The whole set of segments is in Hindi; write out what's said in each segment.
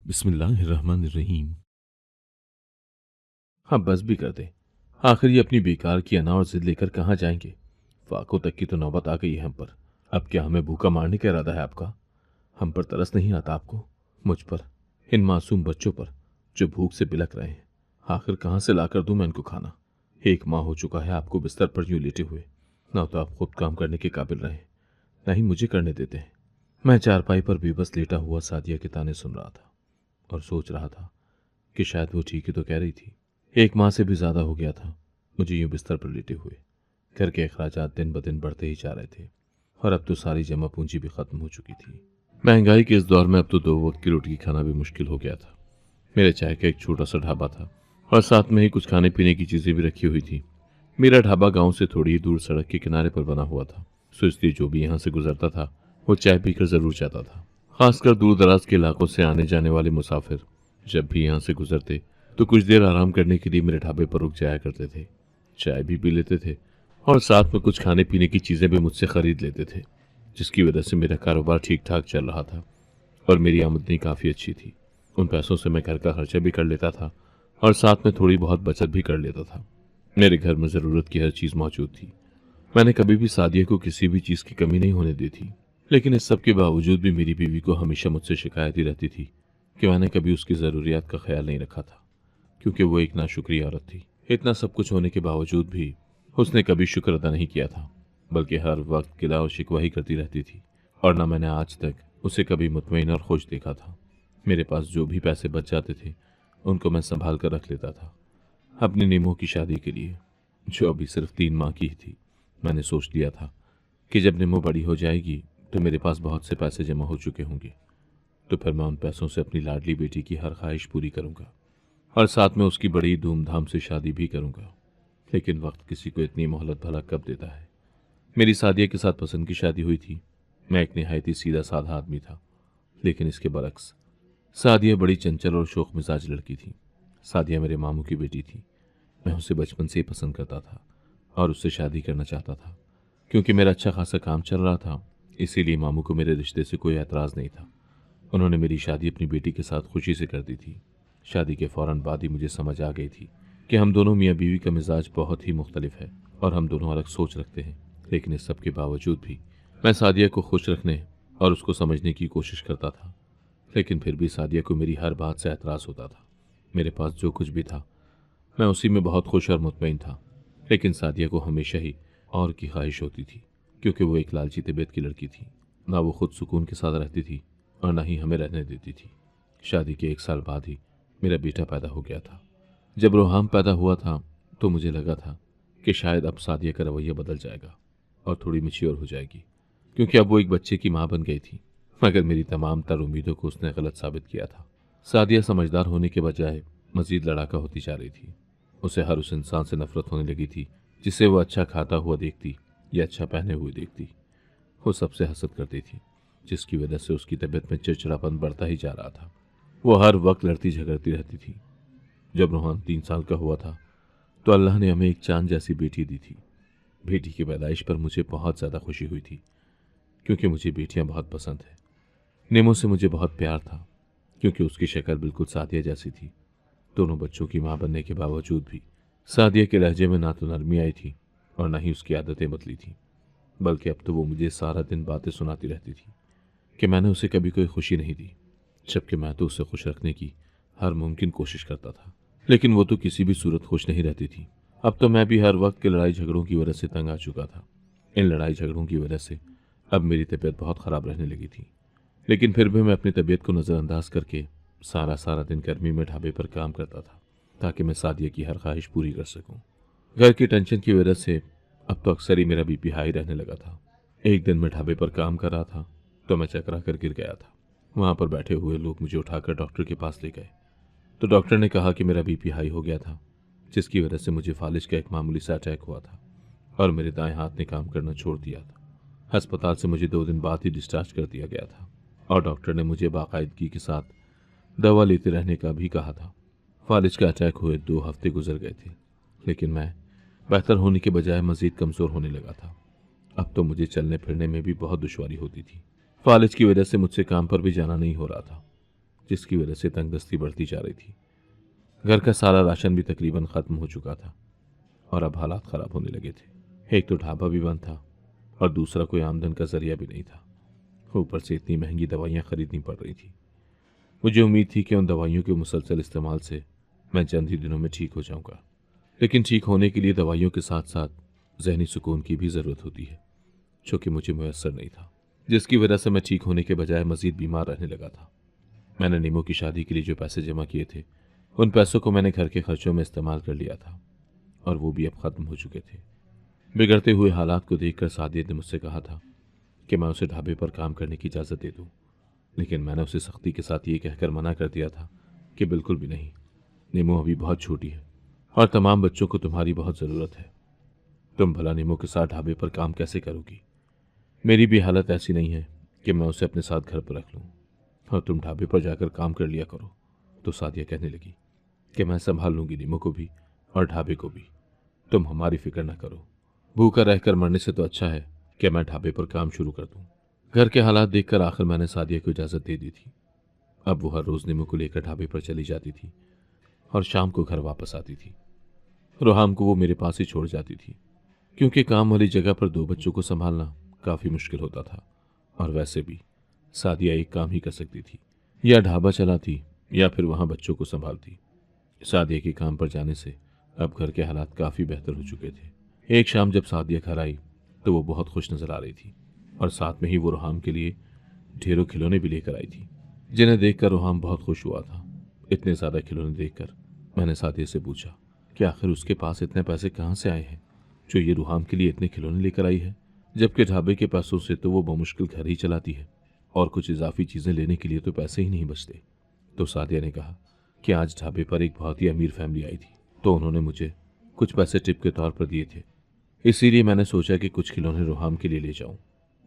बिस्मिल्लाहिर्रहमानिर्रहीम। हाँ, बस भी कर दे। आखिर ये अपनी बेकार की अना और जिद लेकर कहाँ जाएंगे। फाकों तक की तो नौबत आ गई है हम पर। अब क्या हमें भूखा मारने का इरादा है आपका? हम पर तरस नहीं आता आपको? मुझ पर, इन मासूम बच्चों पर जो भूख से बिलख रहे हैं। आखिर कहाँ से लाकर दूं मैं इनको खाना? 1 माह हो चुका है आपको बिस्तर पर यूं लेटे हुए। ना तो आप खुद काम करने के काबिल रहे, ना ही मुझे करने देते हैं। मैं चारपाई पर बेबस लेटा हुआ सादिया के ताने सुन रहा था और सोच रहा था कि शायद वो ठीक ही तो कह रही थी। 1 माह से भी ज्यादा हो गया था मुझे यूं बिस्तर पर लेटे हुए। घर के अखराजात दिन ब दिन बढ़ते ही जा रहे थे और अब तो सारी जमा पूंजी भी खत्म हो चुकी थी। महंगाई के इस दौर में अब तो 2 वक्त की रोटी खाना भी मुश्किल हो गया था। मेरे चाय का एक छोटा सा ढाबा था और साथ में ही कुछ खाने पीने की चीजें भी रखी हुई थी। मेरा ढाबा गांव से थोड़ी ही दूर सड़क के किनारे पर बना हुआ था, सो इसलिए जो भी यहाँ से गुजरता था वो चाय पीकर जरूर जाता था। खासकर दूर दराज के इलाकों से आने जाने वाले मुसाफिर जब भी यहाँ से गुजरते तो कुछ देर आराम करने के लिए मेरे ढाबे पर रुक जाया करते थे, चाय भी पी लेते थे और साथ में कुछ खाने पीने की चीजें भी मुझसे खरीद लेते थे, जिसकी वजह से मेरा कारोबार ठीक ठाक चल रहा था और मेरी आमदनी काफी अच्छी थी। उन पैसों से मैं घर का खर्चा भी कर लेता था और साथ में थोड़ी बहुत बचत भी कर लेता था। मेरे घर में जरूरत की हर चीज मौजूद थी। मैंने कभी भी सादिया को किसी भी चीज की कमी नहीं होने दी थी, लेकिन इस सब के बावजूद भी मेरी बीवी को हमेशा मुझसे शिकायत ही रहती थी कि मैंने कभी उसकी जरूरियात का ख्याल नहीं रखा था, क्योंकि वो एक नाशुक्री औरत थी। इतना सब कुछ होने के बावजूद भी उसने कभी शुक्र अदा नहीं किया था, बल्कि हर वक्त गिला और शिकवा ही करती रहती थी। और न मैंने आज तक उसे कभी मुतमईन और खुश देखा था। मेरे पास जो भी पैसे बच जाते थे उनको मैं संभाल कर रख लेता था अपनी नीमो की शादी के लिए, जो अभी सिर्फ 3 माह की ही थी। मैंने सोच लिया था कि जब नीमो बड़ी हो जाएगी तो मेरे पास बहुत से पैसे जमा हो चुके होंगे, तो फिर मैं उन पैसों से अपनी लाडली बेटी की हर ख्वाहिश पूरी करूंगा और साथ में उसकी बड़ी धूमधाम से शादी भी करूंगा। लेकिन वक्त किसी को इतनी मोहलत भला कब देता है। मेरी सादिया के साथ पसंद की शादी हुई थी। मैं एक निहायती सीधा साधा आदमी था, लेकिन इसके बरक्स सादिया बड़ी चंचल और शौक मिजाज लड़की थी। सादिया मेरे मामू की बेटी थी। मैं उसे बचपन से ही पसंद करता था और उससे शादी करना चाहता था। क्योंकि मेरा अच्छा खासा काम चल रहा था, इसीलिए मामू को मेरे रिश्ते से कोई एतराज़ नहीं था। उन्होंने मेरी शादी अपनी बेटी के साथ खुशी से कर दी थी। शादी के फौरन बाद ही मुझे समझ आ गई थी कि हम दोनों मियाँ बीवी का मिजाज बहुत ही मुख्तलिफ है और हम दोनों अलग सोच रखते हैं। लेकिन इस सब के बावजूद भी मैं सादिया को खुश रखने और उसको समझने की कोशिश करता था। लेकिन फिर भी सादिया को मेरी हर बात से एतराज़ होता था। मेरे पास जो कुछ भी था मैं उसी में बहुत खुश और मुतमईन था, लेकिन सादिया को हमेशा ही और की ख्वाहिश होती थी, क्योंकि वो एक लालची तबीयत की लड़की थी। ना वो खुद सुकून के साथ रहती थी और ना ही हमें रहने देती थी। शादी के 1 साल बाद ही मेरा बेटा पैदा हो गया था। जब रोहाम पैदा हुआ था तो मुझे लगा था कि शायद अब सादिया का रवैया बदल जाएगा और थोड़ी मैच्योर हो जाएगी, क्योंकि अब वो एक बच्चे की माँ बन गई थी। मगर मेरी तमाम तर उम्मीदों को उसने गलत साबित किया था। सादिया समझदार होने के बजाय मजीद लड़ाका होती जा रही थी। उसे हर उस इंसान से नफरत होने लगी थी जिसे वो अच्छा खाता हुआ देखती या अच्छा पहने हुए देखती। वो सबसे हसद करती थी, जिसकी वजह से उसकी तबीयत में चिड़चिड़ापन बढ़ता ही जा रहा था। वो हर वक्त लड़ती झगड़ती रहती थी। जब रोहान 3 साल का हुआ था तो अल्लाह ने हमें एक चांद जैसी बेटी दी थी। बेटी की पैदाइश पर मुझे बहुत ज़्यादा खुशी हुई थी, क्योंकि मुझे बेटियां बहुत पसंद है। नेमो से मुझे बहुत प्यार था, क्योंकि उसकी शक्ल बिल्कुल सादिया जैसी थी। दोनों बच्चों की मां बनने के बावजूद भी सादिया के लहजे में ना तो नरमी आई थी और ना ही उसकी आदतें बदली थी, बल्कि अब तो वो मुझे सारा दिन बातें सुनाती रहती थी कि मैंने उसे कभी कोई खुशी नहीं दी, जबकि मैं तो उसे खुश रखने की हर मुमकिन कोशिश करता था। लेकिन वो तो किसी भी सूरत खुश नहीं रहती थी। अब तो मैं भी हर वक्त के लड़ाई झगड़ों की वजह से तंग आ चुका था। इन लड़ाई झगड़ों की वजह से अब मेरी तबीयत बहुत ख़राब रहने लगी थी। लेकिन फिर भी मैं अपनी तबीयत को नज़रअंदाज करके सारा सारा दिन गर्मी में ढाबे पर काम करता था, ताकि मैं सादिया की हर ख्वाहिश पूरी कर सकूं। घर की टेंशन की वजह से अब तो अक्सर ही मेरा बीपी हाई रहने लगा था। एक दिन मैं ढाबे पर काम कर रहा था तो मैं चकरा कर गिर गया था। वहां पर बैठे हुए लोग मुझे उठाकर डॉक्टर के पास ले गए, तो डॉक्टर ने कहा कि मेरा बीपी हाई हो गया था, जिसकी वजह से मुझे फालिज का एक मामूली सा अटैक हुआ था और मेरे दाएं हाथ ने काम करना छोड़ दिया था। अस्पताल से मुझे 2 दिन बाद ही डिस्चार्ज कर दिया गया था और डॉक्टर ने मुझे बाकायदगी के साथ दवा लेते रहने का भी कहा था। फालिज का अटैक हुए 2 हफ्ते गुजर गए थे, लेकिन मैं बेहतर होने के बजाय मजीद कमज़ोर होने लगा था। अब तो मुझे चलने फिरने में भी बहुत दुश्वारी होती थी। फालिज की वजह से मुझसे काम पर भी जाना नहीं हो रहा था। जिसकी वजह से तंगदस्ती बढ़ती जा रही थी। घर का सारा राशन भी तकरीबन ख़त्म हो चुका था और अब हालात ख़राब होने लगे थे। एक तो ढाबा भी बंद था और दूसरा कोई आमदन का जरिया भी नहीं था। ऊपर से इतनी महंगी दवाइयाँ खरीदनी पड़ रही थी। मुझे उम्मीद थी कि उन दवाइयों के मुसलसल इस्तेमाल से मैं चंद ही दिनों में ठीक हो जाऊंगा, लेकिन ठीक होने के लिए दवाइयों के साथ साथ जहनी सुकून की भी ज़रूरत होती है, जो कि मुझे मुयस्सर नहीं था, जिसकी वजह से मैं ठीक होने के बजाय मज़ीद बीमार रहने लगा था। मैंने नीमू की शादी के लिए जो पैसे जमा किए थे, उन पैसों को मैंने घर के खर्चों में इस्तेमाल कर लिया था और वो भी अब ख़त्म हो चुके थे। बिगड़ते हुए हालात को देखकर सादिया ने मुझसे कहा था कि मैं उसे ढाबे पर काम करने की इजाज़त दे दूं, लेकिन मैंने उसे सख्ती के साथ ये कहकर मना कर दिया था कि बिल्कुल भी नहीं। नीमू अभी बहुत छोटी है और तमाम बच्चों को तुम्हारी बहुत ज़रूरत है। तुम भला नीमू के साथ ढाबे पर काम कैसे करोगी? मेरी भी हालत ऐसी नहीं है कि मैं उसे अपने साथ घर पर रख लूँ और तुम ढाबे पर जाकर काम कर लिया करो। तो सादिया कहने लगी कि मैं संभाल लूँगी नीमू को भी और ढाबे को भी, तुम हमारी फिक्र न करो। भूखा रहकर मरने से तो अच्छा है कि मैं ढाबे पर काम शुरू कर दूँ। घर के हालात देखकर आखिर मैंने सादिया को इजाज़त दे दी थी। अब वो हर रोज़ नीमू को लेकर ढाबे पर चली जाती थी और शाम को घर वापस आती थी। रोहाम को वो मेरे पास ही छोड़ जाती थी, क्योंकि काम वाली जगह पर 2 बच्चों को संभालना काफ़ी मुश्किल होता था और वैसे भी सादिया एक काम ही कर सकती थी, या ढाबा चलाती या फिर वहाँ बच्चों को संभालती। सादिया के काम पर जाने से अब घर के हालात काफ़ी बेहतर हो चुके थे। एक शाम जब सादिया घर आई तो वो बहुत खुश नज़र आ रही थी और साथ में ही वो रोहाम के लिए ढेरों खिलौने भी लेकर आई थी, जिन्हें देखकर रोहाम बहुत खुश हुआ था। इतने ज़्यादा खिलौने देखकर मैंने सादिया से पूछा कि आखिर उसके पास इतने पैसे कहाँ से आए हैं जो ये रोहाम के लिए इतने खिलौने लेकर आई है, जबकि ढाबे के पैसों से तो वो बमुश्किल घर ही चलाती है और कुछ इजाफी चीज़ें लेने के लिए तो पैसे ही नहीं बचते। तो सादिया ने कहा कि आज ढाबे पर एक बहुत ही अमीर फैमिली आई थी, तो उन्होंने मुझे कुछ पैसे टिप के तौर पर दिए थे, इसीलिए मैंने सोचा कि कुछ खिलौने रोहाम के लिए ले जाऊं।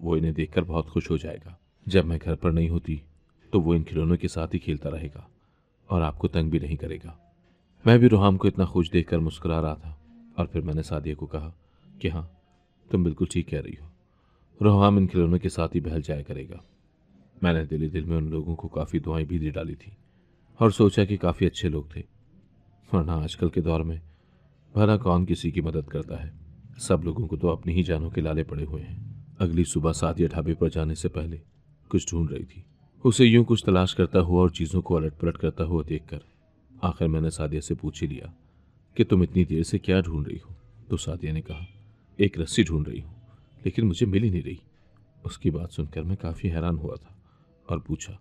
वो इन्हें देखकर बहुत खुश हो जाएगा। जब मैं घर पर नहीं होती तो वो इन खिलौनों के साथ ही खेलता रहेगा और आपको तंग भी नहीं करेगा। मैं भी रोहाम को इतना खुश देखकर मुस्कुरा रहा था और फिर मैंने सादिया को कहा कि हाँ, तुम बिल्कुल ठीक कह रही हो, रोहाम इन खिलौनों के साथ ही बहल जाया करेगा। मैंने दिल ही दिल में उन लोगों को काफ़ी दुआएं भी दे डाली थी और सोचा कि काफ़ी अच्छे लोग थे, वरना आजकल के दौर में भला कौन किसी की मदद करता है। सब लोगों को तो अपनी ही जानों के लाले पड़े हुए हैं। अगली सुबह सादिया ढाबे पर जाने से पहले कुछ ढूंढ रही थी। उसे यूं कुछ तलाश करता हुआ और चीज़ों को अलट पलट करता हुआ देखकर आखिर मैंने सादिया से पूछ ही लिया कि तुम इतनी देर से क्या ढूंढ रही हो? तो सादिया ने कहा, एक रस्सी ढूंढ रही हूँ, लेकिन मुझे मिल ही नहीं रही। उसकी बात सुनकर मैं काफ़ी हैरान हुआ था और पूछा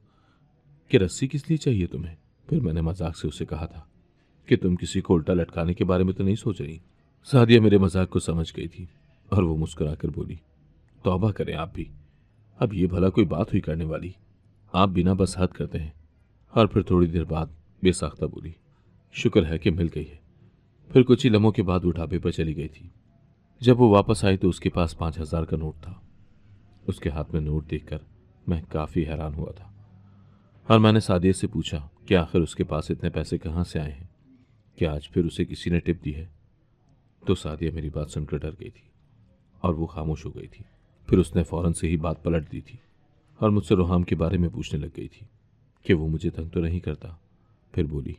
कि रस्सी किस लिए चाहिए तुम्हें? फिर मैंने मजाक से उसे कहा था कि तुम किसी को उल्टा लटकाने के बारे में तो नहीं सोच रही? सादिया मेरे मजाक को समझ गई थी और वो मुस्कुराकर बोली, तौबा करें आप भी, अब ये भला कोई बात हुई करने वाली? आप बिना बस हद करते हैं। और फिर थोड़ी देर बाद बेसाख्ता बोली, शुक्र है कि मिल गई है। फिर कुछ ही लम्हों के बाद वो ढाबे पर चली गई थी। जब वो वापस आई तो उसके पास 5,000 का नोट था। उसके हाथ में नोट देखकर मैं काफ़ी हैरान हुआ था और मैंने सादिया से पूछा कि आखिर उसके पास इतने पैसे कहाँ से आए हैं, क्या आज फिर उसे किसी ने टिप दी है? तो सादिया मेरी बात सुनकर डर गई थी और वो खामोश हो गई थी। फिर उसने फौरन से ही बात पलट दी थी और मुझसे रोहाम के बारे में पूछने लग गई थी कि वो मुझे तंग तो नहीं करता। फिर बोली,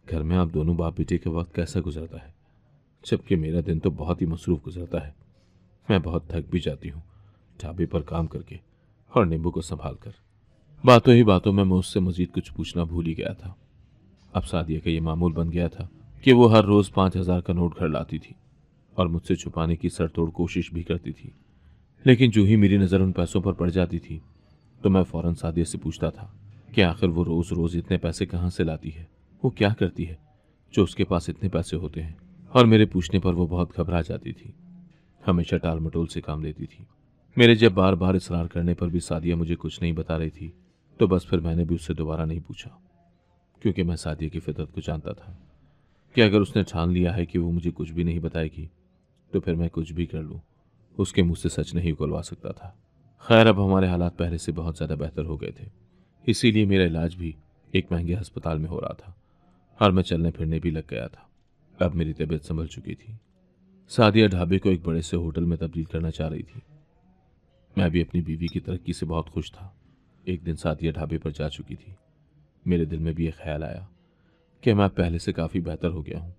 घर में आप दोनों बाप बेटे के वक्त कैसा गुजरता है? जबकि मेरा दिन तो बहुत ही मसरूफ गुजरता है। मैं बहुत थक भी जाती हूँ ढाबे पर काम करके और नींबू को संभाल कर। बातों ही बातों में मैं उससे मजीद कुछ पूछना भूल ही गया था। अब सादिया का ये मामूल बन गया था कि वो हर रोज़ 5,000 का नोट घर लाती थी और मुझसे छुपाने की सरतोड़ कोशिश भी करती थी, लेकिन जो ही मेरी नज़र उन पैसों पर पड़ जाती थी तो मैं फ़ौरन सादिया से पूछता था कि आखिर वो रोज़ रोज़ इतने पैसे कहाँ से लाती है, वो क्या करती है जो उसके पास इतने पैसे होते हैं। और मेरे पूछने पर वो बहुत घबरा जाती थी, हमेशा टाल मटोल से काम लेती थी। मेरे जब बार बार इसरार करने पर भी सादिया मुझे कुछ नहीं बता रही थी तो बस फिर मैंने भी उससे दोबारा नहीं पूछा, क्योंकि मैं सादिया की फितरत को जानता था कि अगर उसने ठान लिया है कि वो मुझे कुछ भी नहीं बताएगी तो फिर मैं कुछ भी कर लूँ, उसके मुँह से सच नहीं उगलवा सकता था। खैर, अब हमारे हालात पहले से बहुत ज़्यादा बेहतर हो गए थे, इसीलिए मेरा इलाज भी एक महंगे अस्पताल में हो रहा था और मैं चलने फिरने भी लग गया था। अब मेरी तबीयत संभल चुकी थी। सादिया ढाबे को एक बड़े से होटल में तब्दील करना चाह रही थी। मैं भी अपनी बीवी की तरक्की से बहुत खुश था। एक दिन सादिया ढाबे पर जा चुकी थी मेरे दिल में भी ये ख्याल आया कि मैं पहले से काफ़ी बेहतर हो गया हूँ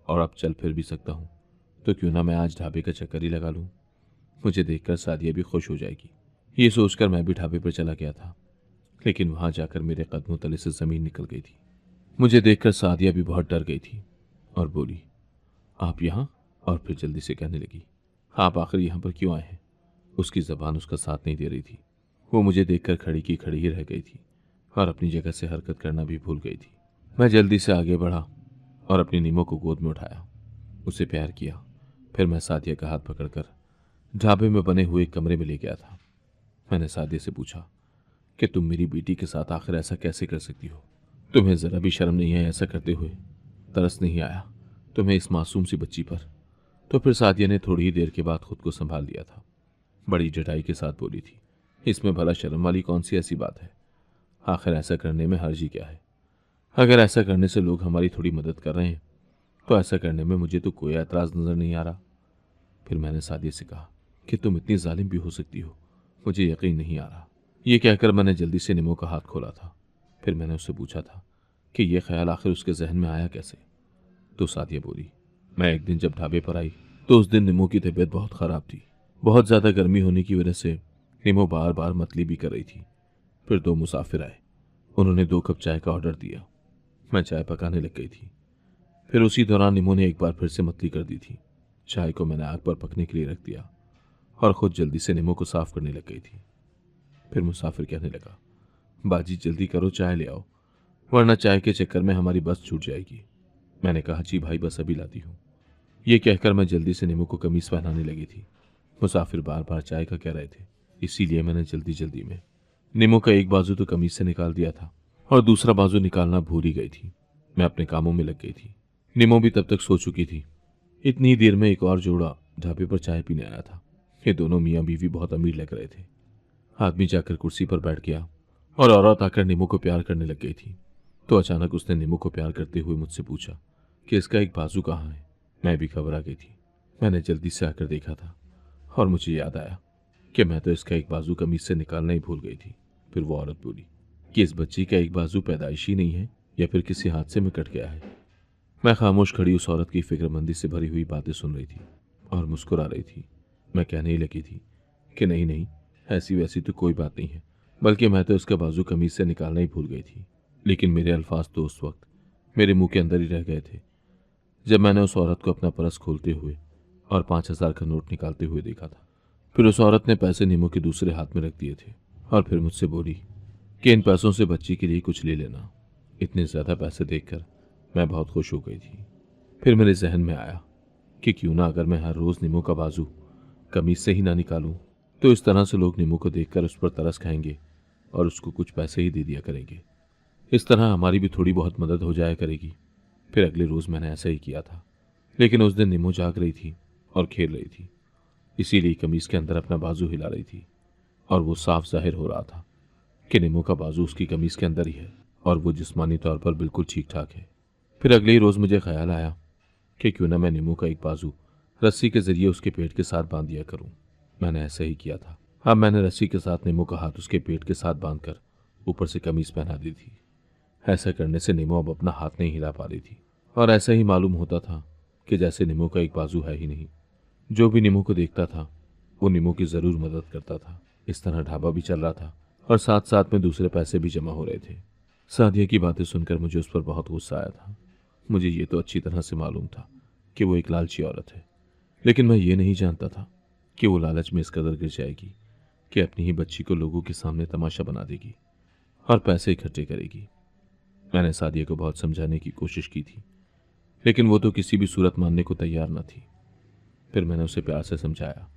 और अब चल फिर भी सकता हूँ, तो क्यों ना मैं आज ढाबे का चक्कर ही लगा लूँ। मुझे देखकर सादिया भी खुश हो जाएगी। ये सोचकर मैं भी ढाबे पर चला गया था, लेकिन वहां जाकर मेरे कदमों तले से जमीन निकल गई थी। मुझे देखकर सादिया भी बहुत डर गई थी और बोली, आप यहाँ? और फिर जल्दी से कहने लगी, आप आखिर यहाँ पर क्यों आए हैं? उसकी जबान उसका साथ नहीं दे रही थी। वो मुझे देखकर खड़ी की खड़ी ही रह गई थी और अपनी जगह से हरकत करना भी भूल गई थी। मैं जल्दी से आगे बढ़ा और अपनी नीमो को गोद में उठाया, उसे प्यार किया। फिर मैं सादिया का हाथ पकड़कर ढाबे में बने हुए एक कमरे में ले गया था। मैंने सादिया से पूछा कि तुम मेरी बेटी के साथ आखिर ऐसा कैसे कर सकती हो? तुम्हें जरा भी शर्म नहीं है ऐसा करते हुए? तरस नहीं आया तुम्हें इस मासूम सी बच्ची पर? तो फिर सादिया ने थोड़ी ही देर के बाद खुद को संभाल लिया था। बड़ी जटाई के साथ बोली थी, इसमें भला शर्म वाली कौन सी ऐसी बात है? आखिर ऐसा करने में हर्ज ही क्या है? अगर ऐसा करने से लोग हमारी थोड़ी मदद कर रहे हैं तो ऐसा करने में मुझे तो कोई एतराज नजर नहीं आ रहा। फिर मैंने सादिया से कहा कि तुम इतनी जालिम भी हो सकती हो, मुझे यकीन नहीं आ रहा। ये कहकर मैंने जल्दी से निमो का हाथ खोला था। फिर मैंने उससे पूछा था कि यह ख्याल आखिर उसके जहन में आया कैसे? तो सादिया बोली, मैं एक दिन जब ढाबे पर आई तो उस दिन निमो की तबीयत बहुत ख़राब थी। बहुत ज़्यादा गर्मी होने की वजह से निमो बार बार मतली भी कर रही थी। फिर 2 मुसाफिर आए, उन्होंने 2 कप चाय का ऑर्डर दिया। मैं चाय पकाने लग गई थी। फिर उसी दौरान निमो ने एक बार फिर से मतली कर दी थी। चाय को मैंने आग पर पकने के लिए रख दिया और खुद जल्दी से निमो को साफ करने लग गई थी। फिर मुसाफिर कहने लगा, बाजी जल्दी करो, चाय ले आओ, वरना चाय के चक्कर में हमारी बस छूट जाएगी। मैंने कहा, जी भाई, बस अभी लाती हूँ। ये कहकर मैं जल्दी से निमो को कमीज पहनाने लगी थी। मुसाफिर बार बार चाय का कह रहे थे, इसीलिए मैंने जल्दी जल्दी में निमो का एक बाजू तो कमीज से निकाल दिया था और दूसरा बाजू निकालना भूल ही गई थी। मैं अपने कामों में लग गई थी। निमो भी तब तक सो चुकी थी। इतनी ही देर में एक और जोड़ा ढाबे पर चाय पीने आया था। ये दोनों मियाँ बीवी बहुत अमीर लग रहे थे। आदमी जाकर कुर्सी पर बैठ गया और औरत आकर निमो को प्यार करने लग गई थी। तो अचानक उसने निमो को प्यार करते हुए मुझसे पूछा कि इसका एक बाजू कहाँ है। मैं भी घबरा गई थी। मैंने जल्दी से आकर देखा था और मुझे याद आया कि मैं तो इसका एक बाजू कमीज से निकालना ही भूल गई थी। फिर वो औरत बोली कि इस बच्ची का एक बाजू पैदाइशी नहीं है या फिर किसी हादसे में कट गया है। मैं खामोश खड़ी उस औरत की फिक्रमंदी से भरी हुई बातें सुन रही थी और मुस्कुरा रही थी। मैं कहने ही लगी थी कि नहीं नहीं, ऐसी वैसी तो कोई बात नहीं है, बल्कि मैं तो इसका बाजू कमीज से निकालना ही भूल गई थी। लेकिन मेरे अल्फाज तो उस वक्त मेरे मुंह के अंदर ही रह गए थे जब मैंने उस औरत को अपना पर्स खोलते हुए और 5,000 का नोट निकालते हुए देखा था। फिर उस औरत ने पैसे निमो के दूसरे हाथ में रख दिए थे और फिर मुझसे बोली कि इन पैसों से बच्ची के लिए कुछ ले लेना। इतने ज़्यादा पैसे देखकर मैं बहुत खुश हो गई थी। फिर मेरे जहन में आया कि क्यों ना अगर मैं हर रोज़ निमो का बाजू कमीज से ही ना निकालूं, तो इस तरह से लोग निमो को देखकर उस पर तरस खाएंगे और उसको कुछ पैसे ही दे दिया करेंगे। इस तरह हमारी भी थोड़ी बहुत मदद हो जाया करेगी। फिर अगले रोज़ मैंने ऐसा ही किया था, लेकिन उस दिन निमो जाग रही थी और खेल रही थी, इसीलिए कमीज के अंदर अपना बाजू हिला रही थी और वो साफ जाहिर हो रहा था कि निमो का बाजू उसकी कमीज के अंदर ही है और वो जिस्मानी तौर पर बिल्कुल ठीक ठाक है। फिर अगले ही रोज़ मुझे ख्याल आया कि क्यों ना मैं निमो का एक बाजू रस्सी के जरिए उसके पेट के साथ बांध दिया करूं। मैंने ऐसा ही किया था। अब मैंने रस्सी के साथ निमो का हाथ उसके पेट के साथ बांधकर ऊपर से कमीज पहना दी थी। ऐसा करने से निमो अब अपना हाथ नहीं हिला पा रही थी और ऐसा ही मालूम होता था कि जैसे निमो का एक बाजू है ही नहीं। जो भी निमो को देखता था वो निमो की ज़रूर मदद करता था। इस तरह ढाबा भी चल रहा था और साथ साथ में दूसरे पैसे भी जमा हो रहे थे। सादिया की बातें सुनकर मुझे उस पर बहुत गुस्सा आया था। मुझे ये तो अच्छी तरह से मालूम था कि वो एक लालची औरत है, लेकिन मैं ये नहीं जानता था कि वो लालच में इस कदर गिर जाएगी कि अपनी ही बच्ची को लोगों के सामने तमाशा बना देगी और पैसे इकट्ठे करेगी। मैंने सादिया को बहुत समझाने की कोशिश की थी, लेकिन वो तो किसी भी सूरत मानने को तैयार न थी। फिर मैंने उसे प्यार से समझाया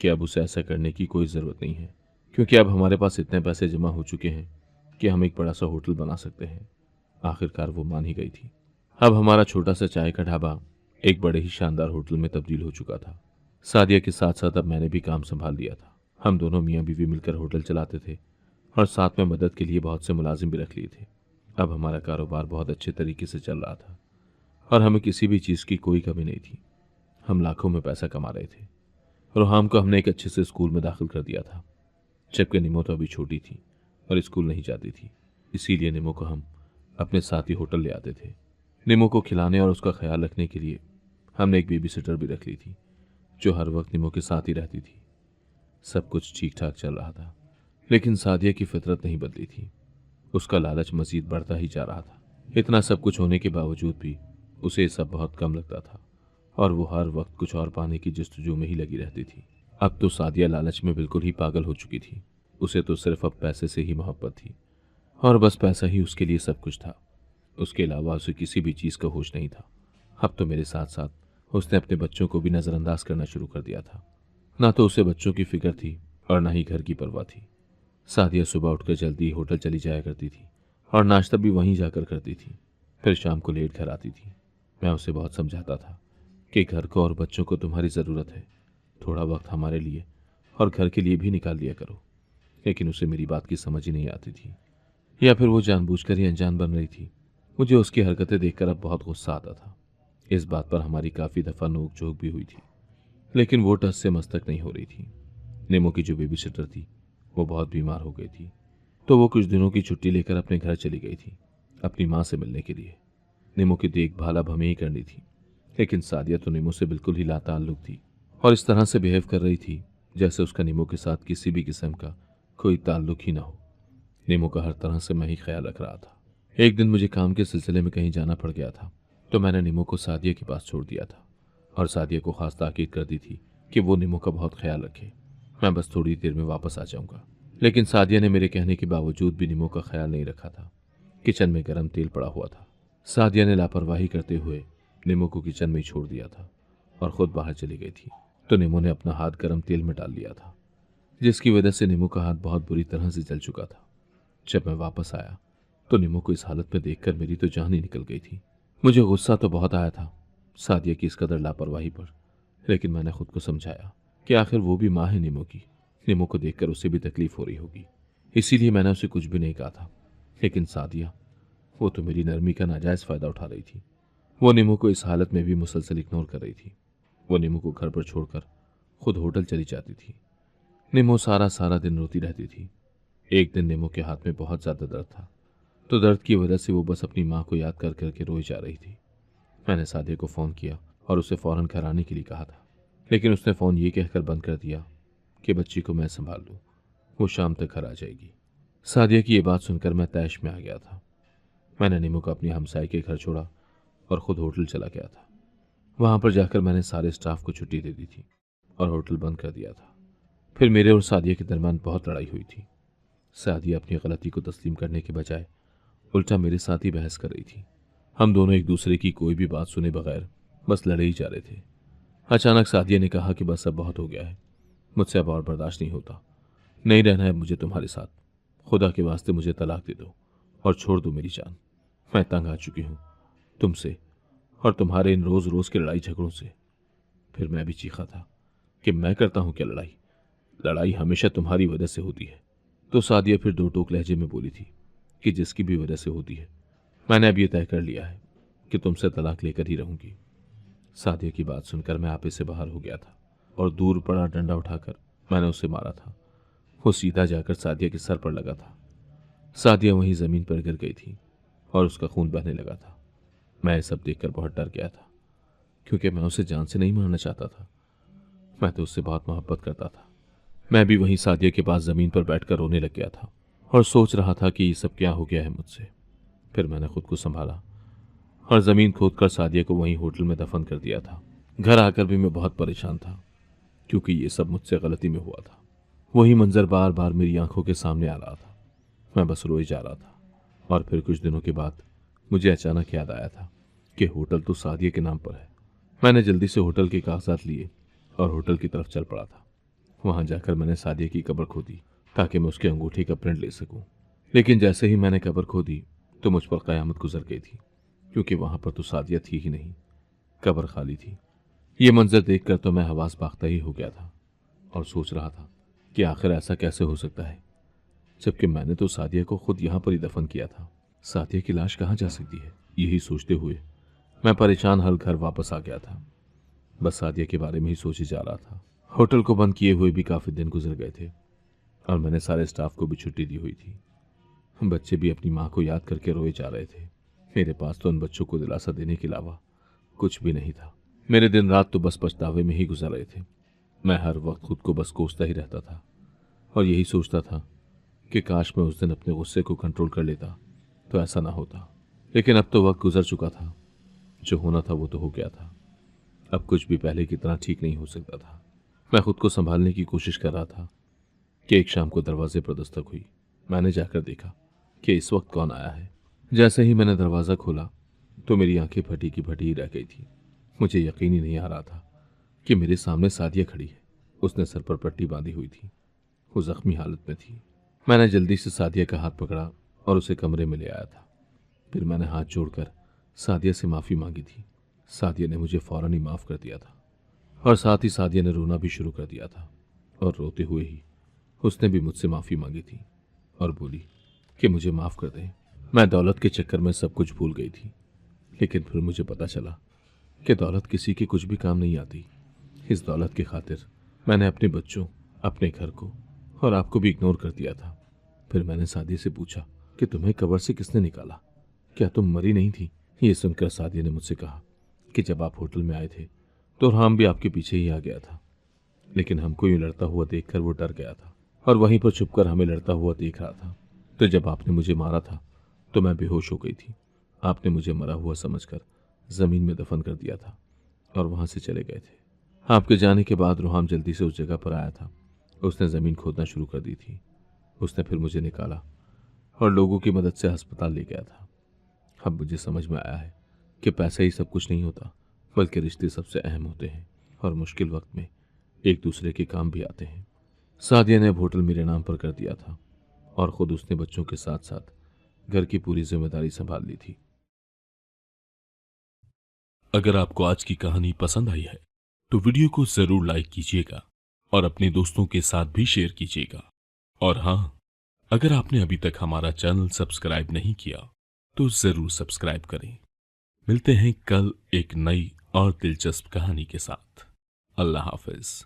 कि अब उसे ऐसा करने की कोई ज़रूरत नहीं है, क्योंकि अब हमारे पास इतने पैसे जमा हो चुके हैं कि हम एक बड़ा सा होटल बना सकते हैं। आखिरकार वो मान ही गई थी। अब हमारा छोटा सा चाय का ढाबा एक बड़े ही शानदार होटल में तब्दील हो चुका था। सादिया के साथ साथ अब मैंने भी काम संभाल लिया था। हम दोनों मियाँ बीवी मिलकर होटल चलाते थे और साथ में मदद के लिए बहुत से मुलाजिम भी रख लिए थे। अब हमारा कारोबार बहुत अच्छे तरीके से चल रहा था और हमें किसी भी चीज़ की कोई कमी नहीं थी। हम लाखों में पैसा कमा रहे थे। रोहाम को हमने एक अच्छे से स्कूल में दाखिल कर दिया था, जबकि निमो तो अभी छोटी थी और स्कूल नहीं जाती थी। इसीलिए निमो को हम अपने साथ ही होटल ले आते थे। निमो को खिलाने और उसका ख्याल रखने के लिए हमने एक बेबी सिटर भी रख ली थी, जो हर वक्त निमो के साथ ही रहती थी। सब कुछ ठीक ठाक चल रहा था, लेकिन सादिया की फितरत नहीं बदली थी। उसका लालच मजीद बढ़ता ही जा रहा था। इतना सब कुछ होने के बावजूद भी उसे सब बहुत कम लगता था और वो हर वक्त कुछ और पाने की जस्तजू में ही लगी रहती थी। अब तो सादिया लालच में बिल्कुल ही पागल हो चुकी थी। उसे तो सिर्फ अब पैसे से ही मोहब्बत थी और बस पैसा ही उसके लिए सब कुछ था। उसके अलावा उसे किसी भी चीज़ का होश नहीं था। अब तो मेरे साथ साथ उसने अपने बच्चों को भी नज़रअंदाज करना शुरू कर दिया था। ना तो उसे बच्चों की फिक्र थी और ना ही घर की परवाह थी। सादिया सुबह उठकर जल्दी होटल चली जाया करती थी और नाश्ता भी वहीं जाकर करती थी। फिर शाम को लेट घर आती थी। मैं उसे बहुत समझाता था कि घर को और बच्चों को तुम्हारी ज़रूरत है, थोड़ा वक्त हमारे लिए और घर के लिए भी निकाल लिया करो। लेकिन उसे मेरी बात की समझ ही नहीं आती थी, या फिर वो जानबूझकर ही अनजान बन रही थी। मुझे उसकी हरकतें देखकर अब बहुत गुस्सा आता था। इस बात पर हमारी काफ़ी दफ़ा नोक झोंक भी हुई थी, लेकिन वो टस से मस्तक नहीं हो रही थी। नेमो की जो बेबी सिटर थी वो बहुत बीमार हो गई थी, तो वो कुछ दिनों की छुट्टी लेकर अपने घर चली गई थी अपनी माँ से मिलने के लिए। नेमो की देखभाल अब हमें ही करनी थी, लेकिन सादिया तो नेमो से बिल्कुल ही लाताल्लुक थी और इस तरह से बिहेव कर रही थी जैसे उसका नेमो के साथ किसी भी किस्म का कोई ताल्लुक ही ना हो। नेमो का हर तरह से मैं ही ख्याल रख रहा था। एक दिन मुझे काम के सिलसिले में कहीं जाना पड़ गया था, तो मैंने नेमो को सादिया के पास छोड़ दिया था और सादिया को खास ताकीद कर दी थी कि वो नेमो का बहुत ख्याल रखे। मैं बस थोड़ी देर में वापस आ जाऊंगा। लेकिन सादिया ने मेरे कहने के बावजूद भी नेमो का ख्याल नहीं रखा था। किचन में गर्म तेल पड़ा हुआ था। सादिया ने लापरवाही करते हुए नेमो को किचन में ही छोड़ दिया था और खुद बाहर चली गई थी। तो नेमो ने अपना हाथ गर्म तेल में डाल लिया था, जिसकी वजह से नेमो का हाथ बहुत बुरी तरह से जल चुका था। जब मैं वापस आया तो नेमो को इस हालत में देखकर मेरी तो जान ही निकल गई थी। मुझे गुस्सा तो बहुत आया था सादिया की इस कदर लापरवाही पर, लेकिन मैंने खुद को समझाया कि आखिर वो भी माँ है नेमो की। नेमो को देखकर उसे भी तकलीफ हो रही होगी, इसीलिए मैंने उसे कुछ भी नहीं कहा था। लेकिन सादिया, वो तो मेरी नरमी का नाजायज फायदा उठा रही थी। वो नेमो को इस हालत में भी मुसलसल इग्नोर कर रही थी। वो नेमो को घर पर छोड़कर खुद होटल चली जाती थी। नेमो सारा सारा दिन रोती रहती थी। एक दिन नेमो के हाथ में बहुत ज्यादा दर्द था, तो दर्द की वजह से वो बस अपनी माँ को याद कर करके रोई जा रही थी। मैंने सादिया को फ़ोन किया और उसे फ़ौरन घर आने के लिए कहा था, लेकिन उसने फ़ोन ये कहकर बंद कर दिया कि बच्ची को मैं संभाल लूँ, वो शाम तक घर आ जाएगी। सादिया की ये बात सुनकर मैं तैश में आ गया था। मैंने नेमो को अपनी हमसाई के घर छोड़ा और ख़ुद होटल चला गया था। वहाँ पर जाकर मैंने सारे स्टाफ को छुट्टी दे दी थी और होटल बंद कर दिया था। फिर मेरे और सादिया के दरमियान बहुत लड़ाई हुई थी। सादिया अपनी गलती को तस्लीम करने के बजाय उल्टा मेरे साथ ही बहस कर रही थी। हम दोनों एक दूसरे की कोई भी बात सुने बगैर बस लड़े ही जा रहे थे। अचानक सादिया ने कहा कि बस अब बहुत हो गया है, मुझसे अब और बर्दाश्त नहीं होता, नहीं रहना है मुझे तुम्हारे साथ। खुदा के वास्ते मुझे तलाक दे दो और छोड़ दो मेरी जान। मैं तंग आ चुकी हूँ तुमसे और तुम्हारे इन रोज़ रोज़ के लड़ाई झगड़ों से। फिर मैं भी चीखा था कि मैं करता हूँ क्या लड़ाई, लड़ाई हमेशा तुम्हारी वजह से होती है। तो सादिया फिर दो टोक लहजे में बोली थी कि जिसकी भी वजह से होती है, मैंने अब ये तय कर लिया है कि तुमसे तलाक लेकर ही रहूंगी। सादिया की बात सुनकर मैं आपे से बाहर हो गया था और दूर पड़ा डंडा उठाकर मैंने उसे मारा था। वो सीधा जाकर सादिया के सर पर लगा था। सादिया वहीं जमीन पर गिर गई थी और उसका खून बहने लगा था। मैं ये सब देखकर बहुत डर गया था, क्योंकि मैं उसे जान से नहीं मारना चाहता था। मैं तो उससे बहुत मोहब्बत करता था। मैं भी वहीं सादिया के पास जमीन पर बैठकर रोने लग गया था और सोच रहा था कि ये सब क्या हो गया है मुझसे। फिर मैंने खुद को संभाला और जमीन खोदकर सादिया को वहीं होटल में दफन कर दिया था। घर आकर भी मैं बहुत परेशान था, क्योंकि ये सब मुझसे गलती में हुआ था। वही मंजर बार बार मेरी आंखों के सामने आ रहा था। मैं बस रोए जा रहा था और फिर कुछ दिनों के बाद मुझे अचानक याद आया था कि होटल तो सादिया के नाम पर है। मैंने जल्दी से होटल के कागजात लिए और होटल की तरफ चल पड़ा था। वहां जाकर मैंने सादिया की कब्र खोदी ताकि मैं उसके अंगूठे का प्रिंट ले सकूं। लेकिन जैसे ही मैंने कब्र खोदी तो मुझ पर कयामत गुजर गई थी, क्योंकि वहां पर तो सादिया थी ही नहीं, कब्र खाली थी। ये मंजर देखकर तो मैं हवास बाख्ता ही हो गया था और सोच रहा था कि आखिर ऐसा कैसे हो सकता है, जबकि मैंने तो सादिया को खुद यहाँ पर ही दफन किया था। सादिया की लाश कहाँ जा सकती है, यही सोचते हुए मैं परेशान हल घर वापस आ गया था। बस सादिया के बारे में ही सोचे जा रहा था। होटल को बंद किए हुए भी काफी दिन गुजर गए थे और मैंने सारे स्टाफ को भी छुट्टी दी हुई थी। बच्चे भी अपनी माँ को याद करके रोए जा रहे थे। मेरे पास तो उन बच्चों को दिलासा देने के अलावा कुछ भी नहीं था। मेरे दिन रात तो बस पछतावे में ही गुजर रहे थे। मैं हर वक्त खुद को बस कोसता ही रहता था और यही सोचता था कि काश मैं उस दिन अपने गुस्से को कंट्रोल कर लेता तो ऐसा ना होता। लेकिन अब तो वक्त गुजर चुका था। जो होना था वो तो हो गया था। अब कुछ भी पहले की तरह ठीक नहीं हो सकता था। मैं खुद को संभालने की कोशिश कर रहा था कि एक शाम को दरवाजे पर दस्तक हुई। मैंने जाकर देखा कि इस वक्त कौन आया है। जैसे ही मैंने दरवाज़ा खोला तो मेरी आंखें फटी की फटी ही रह गई थी। मुझे यकीन ही नहीं आ रहा था कि मेरे सामने सादिया खड़ी है। उसने सर पर पट्टी बांधी हुई थी। वो जख्मी हालत में थी। मैंने जल्दी से सादिया का हाथ पकड़ा और उसे कमरे में ले आया था। फिर मैंने हाथ जोड़कर सादिया से माफ़ी मांगी थी। सादिया ने मुझे फौरन ही माफ़ कर दिया था और साथ ही सादिया ने रोना भी शुरू कर दिया था। और रोते हुए ही उसने भी मुझसे माफ़ी मांगी थी और बोली कि मुझे माफ़ कर दें। मैं दौलत के चक्कर में सब कुछ भूल गई थी। लेकिन फिर मुझे पता चला कि दौलत किसी के कुछ भी काम नहीं आती। इस दौलत की खातिर मैंने अपने बच्चों, अपने घर को और आपको भी इग्नोर कर दिया था। फिर मैंने सादिया से पूछा कि तुम्हें कब्र से किसने निकाला? क्या तुम मरी नहीं थी? ये सुनकर सादिया ने मुझसे कहा कि जब आप होटल में आए थे तो राम भी आपके पीछे ही आ गया था। लेकिन हमको यूं लड़ता हुआ देखकर वो डर गया था और वहीं पर छुपकर हमें लड़ता हुआ देख रहा था। तो जब आपने मुझे मारा था तो मैं बेहोश हो गई थी। आपने मुझे मरा हुआ समझकर जमीन में दफन कर दिया था और वहां से चले गए थे। आपके जाने के बाद रोहाम जल्दी से उस जगह पर आया था। उसने जमीन खोदना शुरू कर दी थी। उसने फिर मुझे निकाला और लोगों की मदद से अस्पताल ले गया था। अब मुझे समझ में आया है कि पैसा ही सब कुछ नहीं होता, बल्कि रिश्ते सबसे अहम होते हैं और मुश्किल वक्त में एक दूसरे के काम भी आते हैं। सादिया ने अब होटल मेरे नाम पर कर दिया था और खुद उसने बच्चों के साथ साथ घर की पूरी जिम्मेदारी संभाल ली थी। अगर आपको आज की कहानी पसंद आई है तो वीडियो को जरूर लाइक कीजिएगा और अपने दोस्तों के साथ भी शेयर कीजिएगा। और हाँ, अगर आपने अभी तक हमारा चैनल सब्सक्राइब नहीं किया तो जरूर सब्सक्राइब करें। मिलते हैं कल एक नई और दिलचस्प कहानी के साथ। अल्लाह हाफिज।